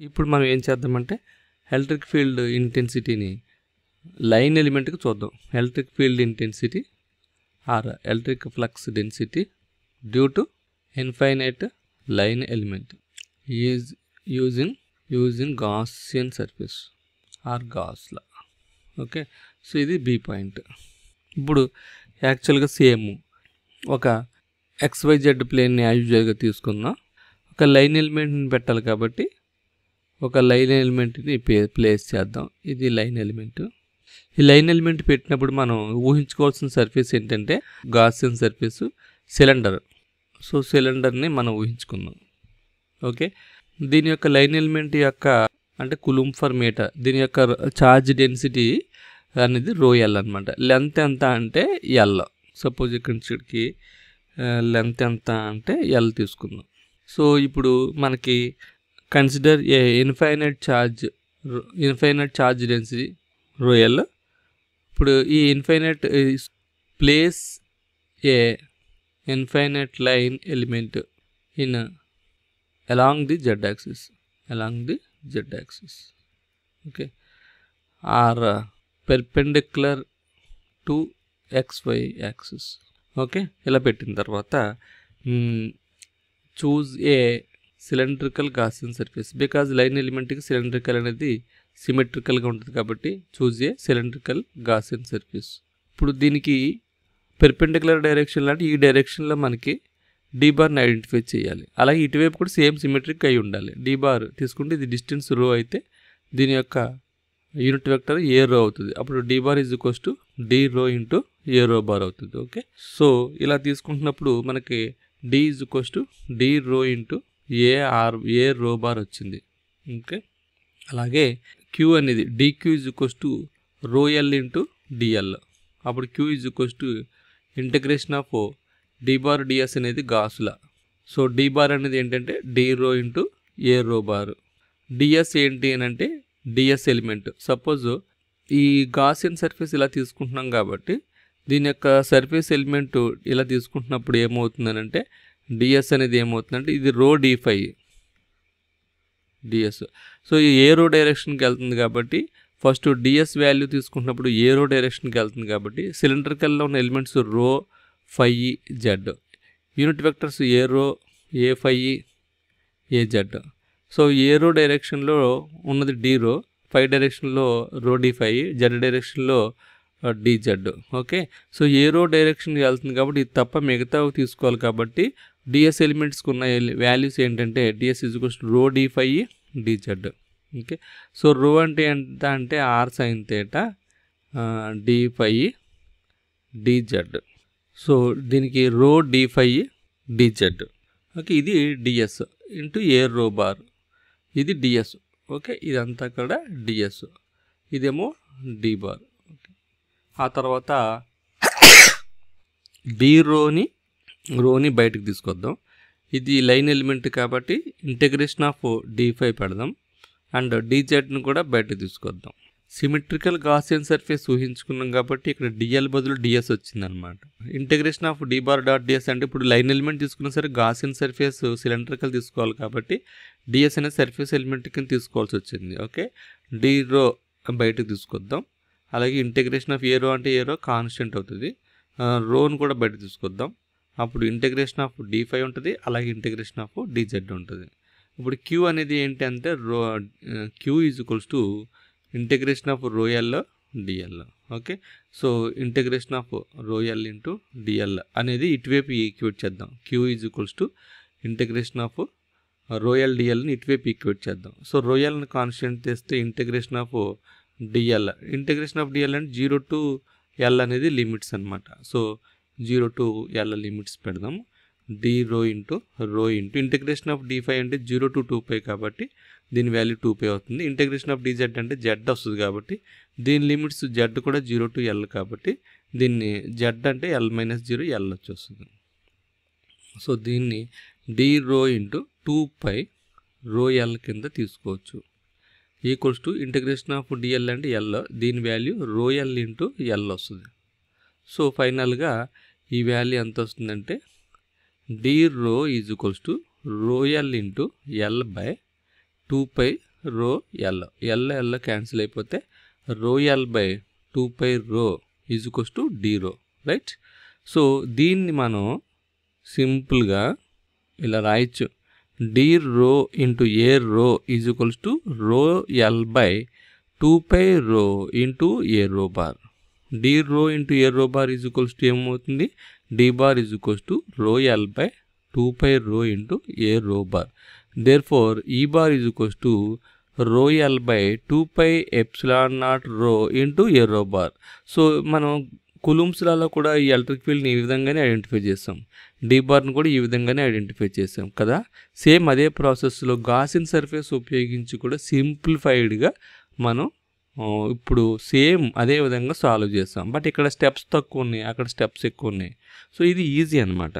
ఇప్పుడు మనం ఏం చేద్దామంటే ఎలక్ట్రిక్ ఫీల్డ్ ఇంటెన్సిటీని లైన్ ఎలిమెంట్కి చూద్దాం. Electric field intensity or electric flux density due to infinite line element is using Gaussian surface or Gauss law. Okay, so ఇది బి పాయింట్. ఇప్పుడు యాక్చువల్గా సేమ్ ఒక XYZ ప్లేన్ని యాజ్యూజువల్గా తీసుకుందాం. ఒక లైన్ ఎలిమెంట్ని పెట్టాలి కాబట్టి ఒక లైన్ ఎలిమెంట్ని ప్లేస్ చేద్దాం. ఇది లైన్ ఎలిమెంట్. ఈ లైన్ ఎలిమెంట్ పెట్టినప్పుడు మనం ఊహించుకోవాల్సిన సర్ఫేస్ ఏంటంటే గాసియన్ సర్ఫేస్ సిలిండర్. సో సిలిండర్ని మనం ఊహించుకుందాం. ఓకే, దీని యొక్క లైన్ ఎలిమెంట్ యొక్క అంటే కులుంబ్ పర్ మీటర్, దీని యొక్క ఛార్జ్ డెన్సిటీ అనేది ρL అనమాట. లెంత్ ఎంత అంటే L. సపోజ్ ఇక్కడికి లెంత్ ఎంత అంటే L తీసుకుందాం. సో ఇప్పుడు మనకి కన్సిడర్ ఏ ఇన్ఫైనైట్ ఛార్జ్ డెన్సిటీ ρL. ఇప్పుడు ఈ infinite place A infinite line element in along the z axis, okay, or perpendicular to xy axis. Okay, ఇలా పెట్టిన తర్వాత choose a cylindrical Gaussian surface. Because line ఎలిమెంట్కి cylindrical అనేది సిమెట్రికల్గా ఉంటుంది కాబట్టి choose a cylindrical Gaussian surface. ఇప్పుడు దీనికి పెర్పెండిక్యులర్ డైరెక్షన్ లాంటి ఈ డైరెక్షన్లో మనకి D బార్ని ఐడెంటిఫై చేయాలి. అలాగే ఇటువైపు కూడా సేమ్ సిమెట్రిక్ అయి ఉండాలి. D బార్ తీసుకుంటే ఇది డిస్టెన్స్ రో అయితే దీని యొక్క యూనిట్ వెక్టర్ ఏ రో అవుతుంది. అప్పుడు D bar is equals to D రో ఇంటూ ఏ రో బార్ అవుతుంది. ఓకే, సో ఇలా తీసుకుంటున్నప్పుడు మనకి D is equals to D రో ఇంటూ ఏ రో బార్ వచ్చింది. ఓకే, అలాగే Q అనేది DQ is equals to ρL into DL. అప్పుడు Q is equals to integration of D bar DS అనేది గాసులా. సో D బార్ అనేది ఏంటంటే D రో into a rho bar. DS ఏంటి అని అంటే DS ఎలిమెంట్. సపోజ్ ఈ గాసియన్ సర్ఫేస్ ఇలా తీసుకుంటున్నాం కాబట్టి దీని యొక్క సర్ఫేస్ ఎలిమెంట్ ఇలా తీసుకుంటున్నప్పుడు ఏమవుతుందని అంటే DS అనేది ఏమవుతుందంటే ఇది రో D5 DS. సో ఈ ఏ రో డైరెక్షన్కి వెళ్తుంది కాబట్టి ఫస్ట్ DS వాల్యూ తీసుకుంటున్నప్పుడు ఏ రో డైరెక్షన్కి వెళ్తుంది కాబట్టి సిలిండ్రికల్లో ఉన్న ఎలిమెంట్స్ రో φz, యూనిట్ వెక్టర్స్ ఏ రో A5 AZ. సో ఏ రో డైరెక్షన్లో ఉన్నది D రో, ఫై డైరెక్షన్లో రో D5, Z డైరెక్షన్లో DZ. ఓకే, సో ఏ రో డైరెక్షన్కి వెళ్తుంది కాబట్టి ఇది తప్ప మిగతా తీసుకోవాలి కాబట్టి DS ఎలిమెంట్స్కి ఉన్న వాల్యూస్ ఏంటంటే DS ఈజ్ ఈక్వల్స్ టు రో D5 DZ. ఓకే, సో రో అంటే ఎంత అంటే R sin θ D5 DZ. So దీనికి రో D5 DZ. ఓకే, ఇది DS into a rho bar, ఇది DS. ఓకే, ఇదంతా కూడా DS, ఇదేమో D బార్. ఓకే, ఆ తర్వాత D రోని బయటకు తీసుకొద్దాం. ఇది లైన్ ఎలిమెంట్ కాబట్టి ఇంటిగ్రేషన్ ఆఫ్ D5 పెడదాం అండ్ DZను కూడా బయటకు తీసుకొద్దాం. సిమెట్రికల్ గాసియన్ సర్ఫేస్ ఊహించుకున్నాం కాబట్టి ఇక్కడ DL బదులు DS వచ్చిందనమాట. Integration of D bar dot DS అంటే ఇప్పుడు లైన్ ఎలిమెంట్ తీసుకున్నా సరే గాసియన్ సర్ఫేస్ సిలిండ్రికల్ తీసుకోవాలి కాబట్టి DS అనే సర్ఫేస్ ఎలిమెంట్ కింద తీసుకోవాల్సి వచ్చింది. ఓకే, D రో బయటకు తీసుకొద్దాం. అలాగే ఇంటిగ్రేషన్ ఆఫ్ ఏ రో అంటే ఏ రో కాన్స్టెంట్ అవుతుంది. రోను కూడా బయటకు తీసుకొద్దాం. అప్పుడు ఇంటిగ్రేషన్ ఆఫ్ D5 ఉంటుంది, అలాగే ఇంటిగ్రేషన్ ఆఫ్ DZ ఉంటుంది. ఇప్పుడు Q అనేది ఏంటి అంటే Q is equals to integration of ρL DL. Okay, so integration of ρL into DL అనేది ఇటువైపు ఈక్వేట్ చేద్దాం. Q is equals to integration of ρL DLని ఇటువైపు ఈక్వేట్ చేద్దాం. సో ρLని కాన్స్టెంట్ తెస్తే ఇంటిగ్రేషన్ ఆఫ్ DL అంటే 0 to L అనేది limits అనమాట. So 0 to L limits పెడదాం. D rho into integration of D5 అంటే 0 to 2π కాబట్టి దీని వాల్యూ 2π అవుతుంది. ఇంటిగ్రేషన్ ఆఫ్ DZ అంటే Z వస్తుంది కాబట్టి దీని లిమిట్స్ Z కూడా 0 to L కాబట్టి దీన్ని Z అంటే L-0 L వచ్చేస్తుంది. సో దీన్ని D రో ఇంటూ 2π ρL కింద తీసుకోవచ్చు. Equals to integration of DL అంటే L, దీని వాల్యూ ρL ఇంటూ L వస్తుంది. సో ఫైనల్గా ఈ వాల్యూ ఎంత వస్తుందంటే D rho is equals to ρL into L by 2π rho L L cancel అయిపోతే రో ఎల్ బై 2 పై రో ఈజ్ ఈక్వల్స్ టు డి రో, రైట్. సో దీన్ని మనం సింపుల్గా ఇలా రాయొచ్చు. D rho into a rho is equals to rho L by 2 pi rho into a rho bar. D rho into a rho bar is equals to ఏమవుతుంది, D bar is equals to rho L by 2 pi rho into a rho bar. Therefore E bar is equals to rho L by 2 pi epsilon naught rho into a rho bar. So మనం కులుమ్స్ లాలో కూడా ఈ electric ఫీల్డ్ని ఈ విధంగానే identify చేస్తాం, D బార్ని కూడా ఈ విధంగానే ఐడెంటిఫై చేస్తాం కదా. సేమ్ అదే ప్రాసెస్లో గాసియన్ సర్ఫేస్ ఉపయోగించి కూడా సింప్లిఫైడ్గా మనం ఇప్పుడు సేమ్ అదే విధంగా సాల్వ్ చేస్తాం. బట్ ఇక్కడ స్టెప్స్ తక్కువ ఉన్నాయి, అక్కడ స్టెప్స్ ఎక్కువ ఉన్నాయి. సో ఇది ఈజీ అనమాట.